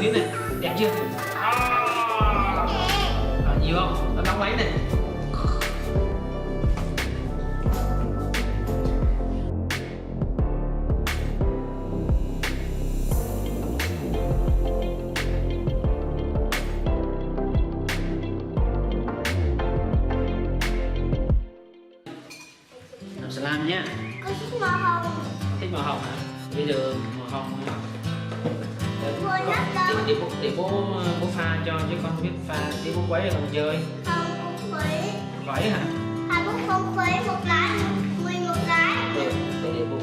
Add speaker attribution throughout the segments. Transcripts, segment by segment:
Speaker 1: xíu này, đẹp chưa? Nhiều không? Nó đóng lấy này. Làm salami nhá.
Speaker 2: Con thích màu hồng.
Speaker 1: Thích màu hồng hả? Bây giờ màu hồng để bố pha cho chứ con không biết pha, để bố quấy rồi con chơi.
Speaker 2: Không, không khuấy.
Speaker 1: Quấy hả?
Speaker 2: Bố không khuấy một cái, 11 cái.
Speaker 1: Ừ, để bố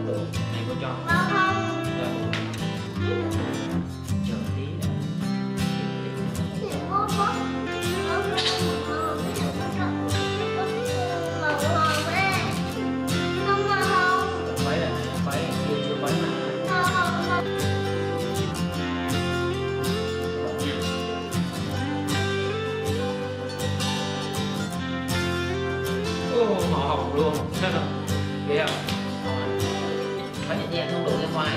Speaker 1: tự này bố cho.
Speaker 2: Không.
Speaker 1: Chờ tí đã.
Speaker 2: Màu hồng ấy. Không màu hồng.
Speaker 1: Quấy là quấy, chưa quấy mà.
Speaker 2: Màu hồng.
Speaker 1: Màu hồng luôn. Ghê không? Quấy nhẹ nhẹ không đổ ra ngoài.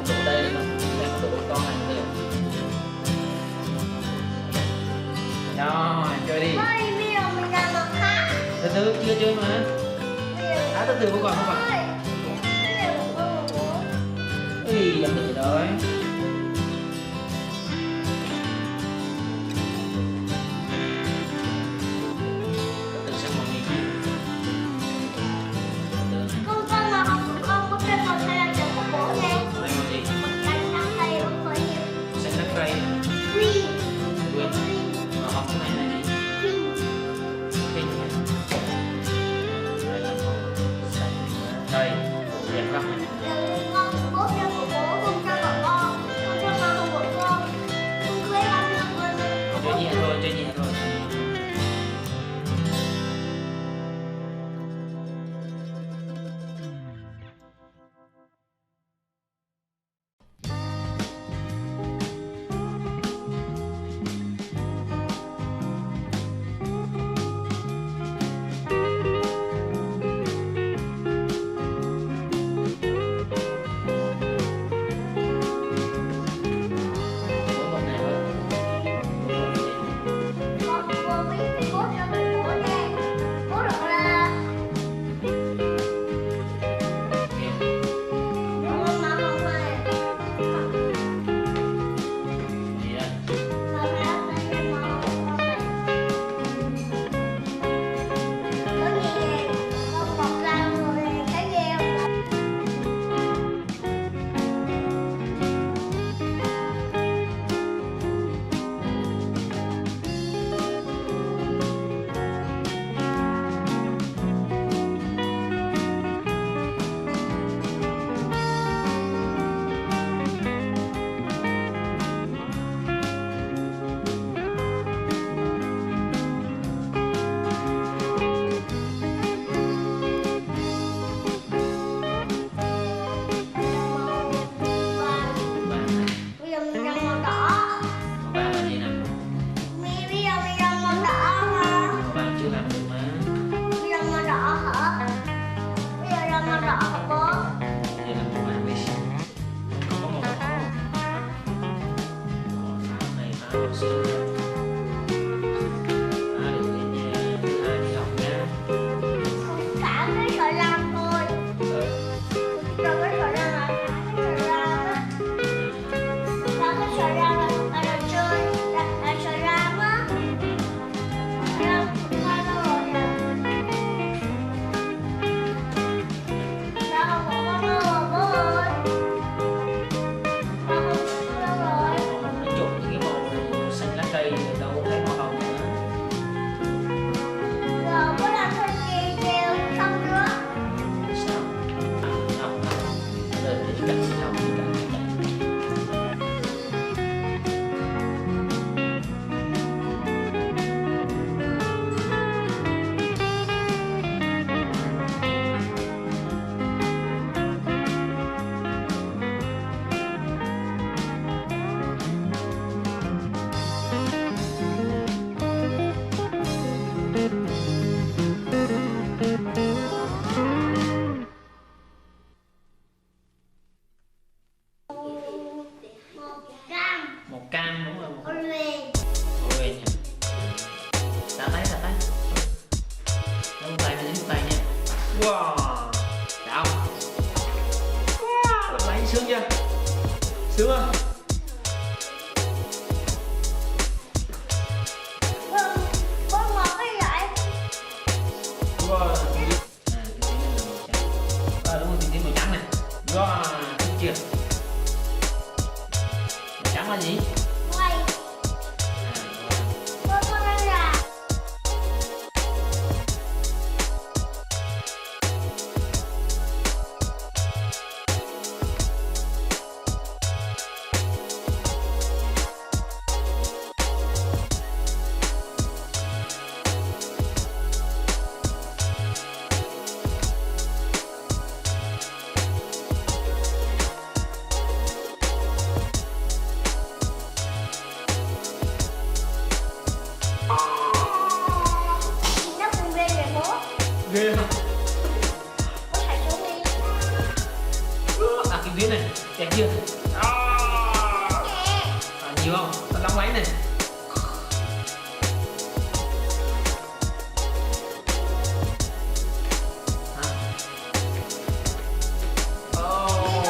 Speaker 1: Đổ đây mà em đổ con này được. Rồi chơi đi.
Speaker 2: Bây giờ mình làm màu khác.
Speaker 1: Từ từ chưa chơi mà. Từ từ bố còn không phải. Ý dám được rồi. Từ sang màu gì nhé.
Speaker 2: Con màu hồng của con có cái màu xanh là chữ của bố nè.
Speaker 1: Màu gì?
Speaker 2: Một cái trắng tay không có nhiều.
Speaker 1: Xanh lá cây.
Speaker 2: Green.
Speaker 1: Quên. Màu hồng cái này là gì? Pink nhé. Đây là màu xanh lá cây. Đẹp lắm.
Speaker 2: Con bố cho của bố, không cho của con. Con cho màu hồng của con. Con khuấy con được rồi.
Speaker 1: Chơi nhẹ thôi, chơi nhẹ thôi.
Speaker 2: Con bố biết bố cho của bố nè. Bố được là màu hồng này.
Speaker 1: Gì đó?
Speaker 2: Màu lá cây màu hồng này. Có gì nè, con bọc ra rồi nè, cái gheo.
Speaker 1: Vàng này.
Speaker 2: Bây giờ mình làm màu đỏ.
Speaker 1: Màu vàng là gì nè?
Speaker 2: Bây giờ mình làm màu đỏ mà.
Speaker 1: Màu vàng chưa làm được mà.
Speaker 2: Bây giờ màu đỏ hả? Bây giờ làm màu đỏ hả bố?
Speaker 1: Đây là màu vàng đi. Không có màu đỏ. Màu vàng này phá màu xanh nha. Được nha. Đi học nha.
Speaker 2: Cả cái sợi lam thôi. Rồi cái sợi lam là cái sợi lam á. Cả cái sợi lam là chơi, là sợi lam á. Lam qua đâu rồi nè. Lam không có đâu rồi bố ơi. Lam không có đâu rồi.
Speaker 1: Nó trộn những cái màu xanh lá cây đâu thấy màu hồng nữa.
Speaker 2: Orange.
Speaker 1: Orange nhỉ? Đặt tay, đặt tay. Đánh tay, đánh tay nha. Wow, đã không? Wow, lấy sướng chưa? Sướng không?
Speaker 2: Con ngọt cái vậy?
Speaker 1: Wow, đúng rồi, tím màu trắng này. Wow, thích chưa? Màu trắng là gì?
Speaker 2: Quay. Con ăn là nó cùng ghê vậy bố.
Speaker 1: Ghê không?
Speaker 2: Bố thả xuống đi.
Speaker 1: À, cái tuyến này, đẹp chưa? Nhiều không? Tao đóng máy này. Hả? Oh.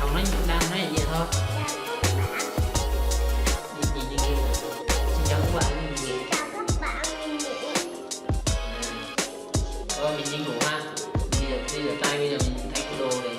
Speaker 1: Ông nói đang nói gì thôi. Gì kia. Xin chào các bạn. Rồi mình đi ngủ ha. Bây giờ tay bây giờ mình thay cái đồ để